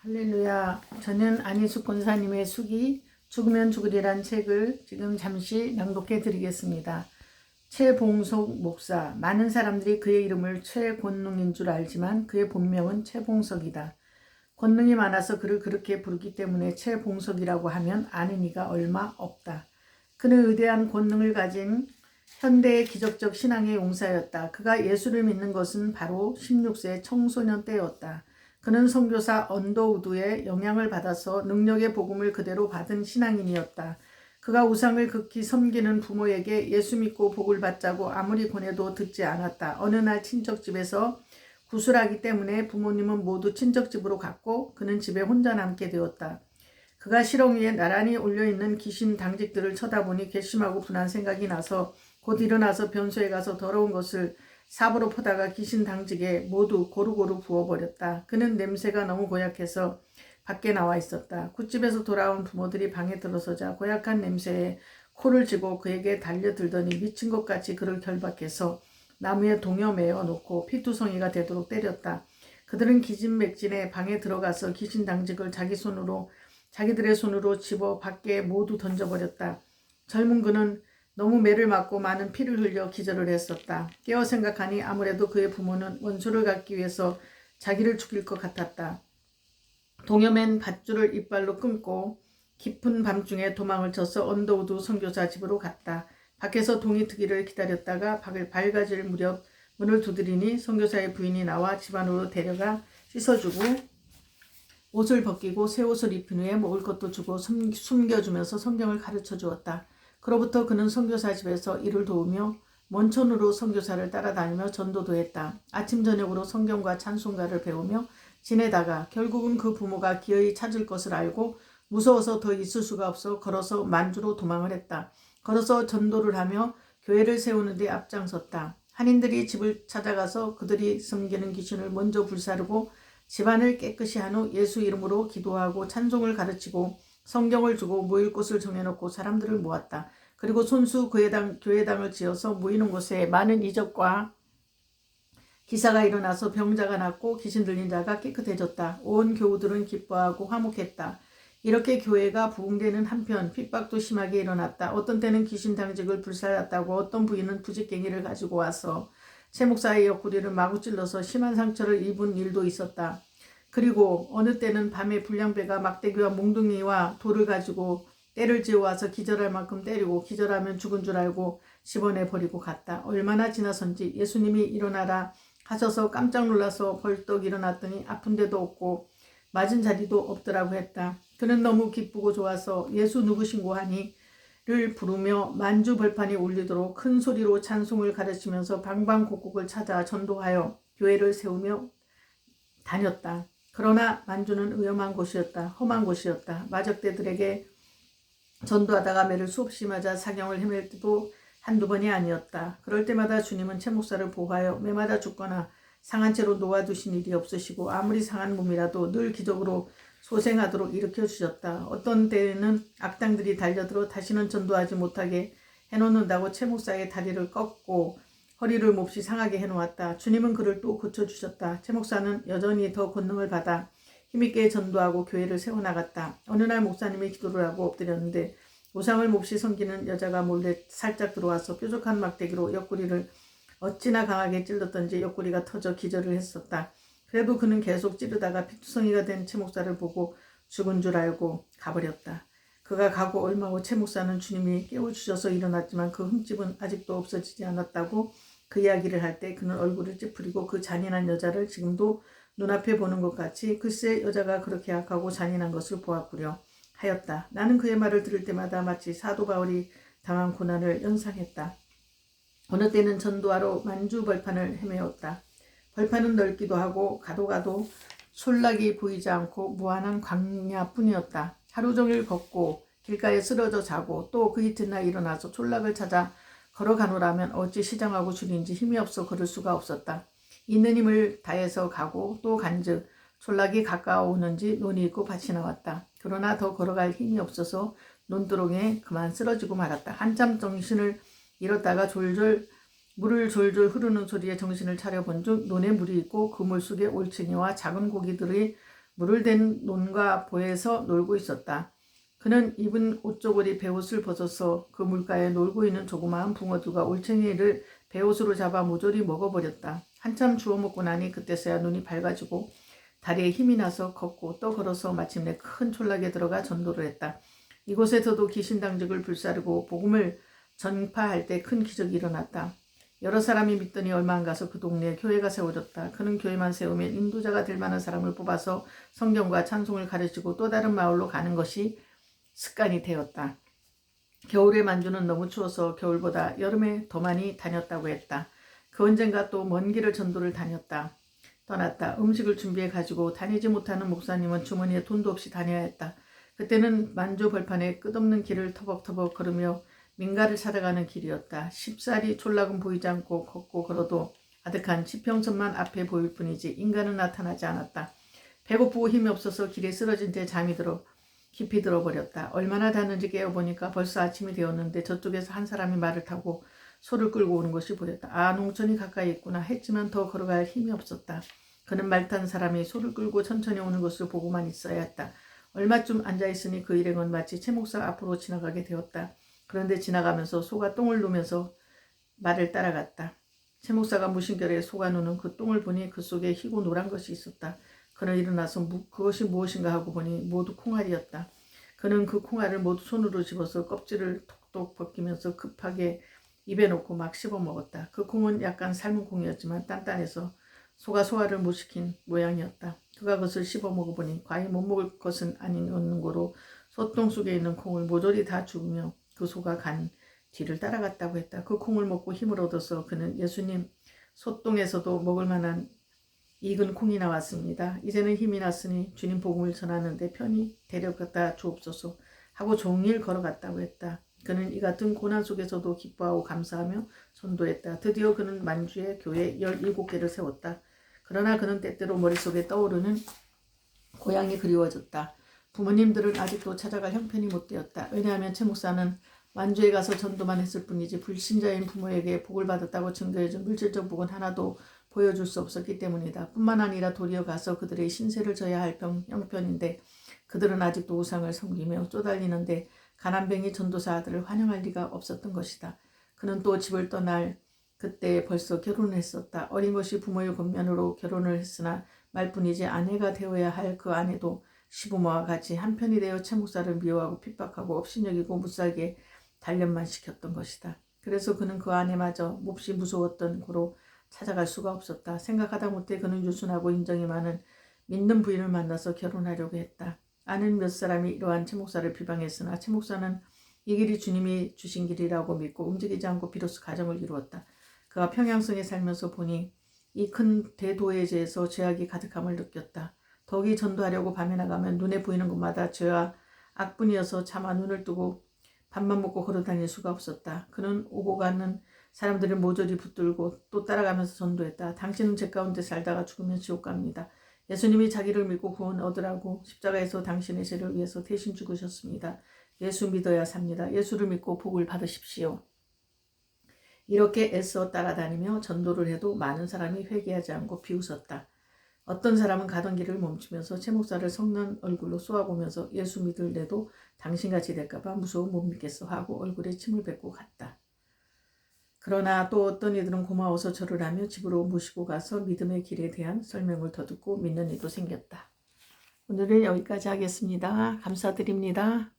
할렐루야. 저는 안희숙 권사님의 숙이 죽으면 죽으리란 책을 지금 잠시 낭독해 드리겠습니다. 최봉석 목사. 많은 사람들이 그의 이름을 최권능인 줄 알지만 그의 본명은 최봉석이다. 권능이 많아서 그를 그렇게 부르기 때문에 최봉석이라고 하면 아는 이가 얼마 없다. 그는 위대한 권능을 가진 현대의 기적적 신앙의 용사였다. 그가 예수를 믿는 것은 바로 16세 청소년 때였다. 그는 선교사 언더우드의 영향을 받아서 능력의 복음을 그대로 받은 신앙인이었다. 그가 우상을 극히 섬기는 부모에게 예수 믿고 복을 받자고 아무리 권해도 듣지 않았다. 어느 날 친척집에서 구슬하기 때문에 부모님은 모두 친척집으로 갔고 그는 집에 혼자 남게 되었다. 그가 실ong 위에 나란히 올려있는 귀신 당직들을 쳐다보니 괘씸하고 분한 생각이 나서 곧 일어나서 변소에 가서 더러운 것을 삽으로 퍼다가 귀신 당직에 모두 고루고루 부어버렸다. 그는 냄새가 너무 고약해서 밖에 나와 있었다. 굿집에서 돌아온 부모들이 방에 들어서자 고약한 냄새에 코를 쥐고 그에게 달려들더니 미친 것 같이 그를 결박해서 나무에 동여 매어 놓고 피투성이가 되도록 때렸다. 그들은 기진맥진에 방에 들어가서 귀신 당직을 자기들의 손으로 집어 밖에 모두 던져버렸다. 젊은 그는 너무 매를 맞고 많은 피를 흘려 기절을 했었다. 깨어 생각하니 아무래도 그의 부모는 원수를 갚기 위해서 자기를 죽일 것 같았다. 동여맨 밧줄을 이빨로 끊고 깊은 밤중에 도망을 쳐서 언더우드 선교사 집으로 갔다. 밖에서 동이 트기를 기다렸다가 밝아질 무렵 문을 두드리니 선교사의 부인이 나와 집 안으로 데려가 씻어주고 옷을 벗기고 새 옷을 입힌 후에 먹을 것도 주고 숨겨주면서 성경을 가르쳐 주었다. 그로부터 그는 선교사 집에서 일을 도우며 먼천으로 선교사를 따라다니며 전도도 했다. 아침 저녁으로 성경과 찬송가를 배우며 지내다가 결국은 그 부모가 기어이 찾을 것을 알고 무서워서 더 있을 수가 없어 걸어서 만주로 도망을 했다. 걸어서 전도를 하며 교회를 세우는 데 앞장섰다. 한인들이 집을 찾아가서 그들이 섬기는 귀신을 먼저 불사르고 집안을 깨끗이 한 후 예수 이름으로 기도하고 찬송을 가르치고 성경을 주고 모일 곳을 정해놓고 사람들을 모았다. 그리고 손수 교회당을 지어서 모이는 곳에 많은 이적과 기사가 일어나서 병자가 낫고 귀신 들린 자가 깨끗해졌다. 온 교우들은 기뻐하고 화목했다. 이렇게 교회가 부흥되는 한편 핍박도 심하게 일어났다. 어떤 때는 귀신 당직을 불살랐다고 어떤 부인은 부직갱이를 가지고 와서 최 목사의 옆구리를 마구 찔러서 심한 상처를 입은 일도 있었다. 그리고 어느 때는 밤에 불량배가 막대기와 몽둥이와 돌을 가지고 때를 지어와서 기절할 만큼 때리고 기절하면 죽은 줄 알고 집어내버리고 갔다. 얼마나 지나선지 예수님이 일어나라 하셔서 깜짝 놀라서 벌떡 일어났더니 아픈 데도 없고 맞은 자리도 없더라고 했다. 그는 너무 기쁘고 좋아서 예수 누구신고 하니 를 부르며 만주 벌판이 울리도록 큰 소리로 찬송을 가르치면서 방방곡곡을 찾아 전도하여 교회를 세우며 다녔다. 그러나 만주는 위험한 곳이었다. 험한 곳이었다. 마적대들에게 전도하다가 매를 수없이 맞아 사경을 헤맬 때도 한두 번이 아니었다. 그럴 때마다 주님은 최 목사를 보호하여 매마다 죽거나 상한 채로 놓아두신 일이 없으시고 아무리 상한 몸이라도 늘 기적으로 소생하도록 일으켜주셨다. 어떤 때에는 악당들이 달려들어 다시는 전도하지 못하게 해놓는다고 최 목사의 다리를 꺾고 허리를 몹시 상하게 해놓았다. 주님은 그를 또 고쳐주셨다. 최 목사는 여전히 더 권능을 받아 힘있게 전도하고 교회를 세워나갔다. 어느 날 목사님이 기도를 하고 엎드렸는데 우상을 몹시 섬기는 여자가 몰래 살짝 들어와서 뾰족한 막대기로 옆구리를 어찌나 강하게 찔렀던지 옆구리가 터져 기절을 했었다. 그래도 그는 계속 찌르다가 피투성이가 된 최 목사를 보고 죽은 줄 알고 가버렸다. 그가 가고 얼마 후 최 목사는 주님이 깨워주셔서 일어났지만 그 흠집은 아직도 없어지지 않았다고 그 이야기를 할 때 그는 얼굴을 찌푸리고 그 잔인한 여자를 지금도 눈앞에 보는 것 같이 글쎄 여자가 그렇게 악하고 잔인한 것을 보았구려 하였다. 나는 그의 말을 들을 때마다 마치 사도 바울이 당한 고난을 연상했다. 어느 때는 전도하러 만주 벌판을 헤매었다. 벌판은 넓기도 하고 가도 솔락이 보이지 않고 무한한 광야뿐이었다. 하루 종일 걷고 길가에 쓰러져 자고 또 그 이튿날 일어나서 솔락을 찾아 걸어가노라면 어찌 시장하고 줄인지 힘이 없어 걸을 수가 없었다. 있는 힘을 다해서 가고 또 간즉 솔락이 가까워오는지 논이 있고 밭이 나왔다. 그러나 더 걸어갈 힘이 없어서 논두렁에 그만 쓰러지고 말았다. 한참 정신을 잃었다가 물을 졸졸 흐르는 소리에 정신을 차려본 중 논에 물이 있고 그 물 속에 올챙이와 작은 고기들이 물을 댄 논과 보에서 놀고 있었다. 그는 입은 옷조걸이 베옷을 벗어서 그 물가에 놀고 있는 조그마한 붕어들과 올챙이를 베옷으로 잡아 모조리 먹어버렸다. 한참 주워 먹고 나니 그때서야 눈이 밝아지고 다리에 힘이 나서 걷고 또 걸어서 마침내 큰 촌락에 들어가 전도를 했다. 이곳에서도 귀신당직을 불사르고 복음을 전파할 때 큰 기적이 일어났다. 여러 사람이 믿더니 얼마 안 가서 그 동네에 교회가 세워졌다. 그는 교회만 세우면 인도자가 될 만한 사람을 뽑아서 성경과 찬송을 가르치고 또 다른 마을로 가는 것이 습관이 되었다. 겨울에 만주는 너무 추워서 겨울보다 여름에 더 많이 다녔다고 했다. 그 언젠가 또 먼 길을 전도를 떠났다. 음식을 준비해 가지고 다니지 못하는 목사님은 주머니에 돈도 없이 다녀야 했다. 그때는 만주 벌판에 끝없는 길을 터벅터벅 걸으며 민가를 찾아가는 길이었다. 쉽사리 촌락은 보이지 않고 걷고 걸어도 아득한 지평선만 앞에 보일 뿐이지 인간은 나타나지 않았다. 배고프고 힘이 없어서 길에 쓰러진 채 잠이 들어 깊이 들어버렸다. 얼마나 잤는지 깨어보니까 벌써 아침이 되었는데 저쪽에서 한 사람이 말을 타고 소를 끌고 오는 것이 보였다. 아, 농촌이 가까이 있구나 했지만 더 걸어갈 힘이 없었다. 그는 말 탄 사람이 소를 끌고 천천히 오는 것을 보고만 있어야 했다. 얼마쯤 앉아있으니 그 일행은 마치 최 목사 앞으로 지나가게 되었다. 그런데 지나가면서 소가 똥을 누면서 말을 따라갔다. 최 목사가 무심결에 소가 누는 그 똥을 보니 그 속에 희고 노란 것이 있었다. 그는 일어나서 그것이 무엇인가 하고 보니 모두 콩알이었다. 그는 그 콩알을 모두 손으로 집어서 껍질을 톡톡 벗기면서 급하게 입에 넣고 막 씹어 먹었다. 그 콩은 약간 삶은 콩이었지만 단단해서 소가 소화를 못 시킨 모양이었다. 그가 그것을 씹어 먹어보니 과히 못 먹을 것은 아니었는 고로 소똥 속에 있는 콩을 모조리 다 죽으며 그 소가 간 뒤를 따라갔다고 했다. 그 콩을 먹고 힘을 얻어서 그는 예수님, 소똥에서도 먹을 만한 익은 콩이 나왔습니다. 이제는 힘이 났으니 주님 복음을 전하는데 편히 데려갔다 주옵소서 하고 종일 걸어갔다고 했다. 그는 이 같은 고난 속에서도 기뻐하고 감사하며 전도했다. 드디어 그는 만주에 교회 17개를 세웠다. 그러나 그는 때때로 머릿속에 떠오르는 고향이 그리워졌다. 부모님들은 아직도 찾아갈 형편이 못 되었다. 왜냐하면 최 목사는 만주에 가서 전도만 했을 뿐이지 불신자인 부모에게 복을 받았다고 증거해준 물질적 복은 하나도 보여줄 수 없었기 때문이다. 뿐만 아니라 도리어 가서 그들의 신세를 져야 할 형편인데 그들은 아직도 우상을 섬기며 쪼달리는데 가난뱅이 전도사 아들을 환영할 리가 없었던 것이다. 그는 또 집을 떠날 그때 벌써 결혼을 했었다. 어린 것이 부모의 권면으로 결혼을 했으나 말뿐이지 아내가 되어야 할 그 아내도 시부모와 같이 한편이 되어 최 목사를 미워하고 핍박하고 업신여기고 못살게 단련만 시켰던 것이다. 그래서 그는 그 아내마저 몹시 무서웠던 고로 찾아갈 수가 없었다. 생각하다 못해 그는 유순하고 인정이 많은 믿는 부인을 만나서 결혼하려고 했다. 아는 몇 사람이 이러한 최 목사를 비방했으나 최 목사는 이 길이 주님이 주신 길이라고 믿고 움직이지 않고 비로소 가정을 이루었다. 그가 평양성에 살면서 보니 이 큰 대도회지에서 죄악이 가득함을 느꼈다. 더욱이 전도하려고 밤에 나가면 눈에 보이는 곳마다 죄와 악뿐이어서 차마 눈을 뜨고 밥만 먹고 걸어다닐 수가 없었다. 그는 오고 가는 사람들을 모조리 붙들고 또 따라가면서 전도했다. 당신은 죄 가운데 살다가 죽으면 지옥 갑니다. 예수님이 자기를 믿고 구원 얻으라고 십자가에서 당신의 죄를 위해서 대신 죽으셨습니다. 예수 믿어야 삽니다. 예수를 믿고 복을 받으십시오. 이렇게 애써 따라다니며 전도를 해도 많은 사람이 회개하지 않고 비웃었다. 어떤 사람은 가던 길을 멈추면서 최 목사를 성난 얼굴로 쏘아보면서 예수 믿을래도 당신같이 될까봐 무서워 못 믿겠어 하고 얼굴에 침을 뱉고 갔다. 그러나 또 어떤 이들은 고마워서 절을 하며 집으로 모시고 가서 믿음의 길에 대한 설명을 더 듣고 믿는 이도 생겼다. 오늘은 여기까지 하겠습니다. 감사드립니다.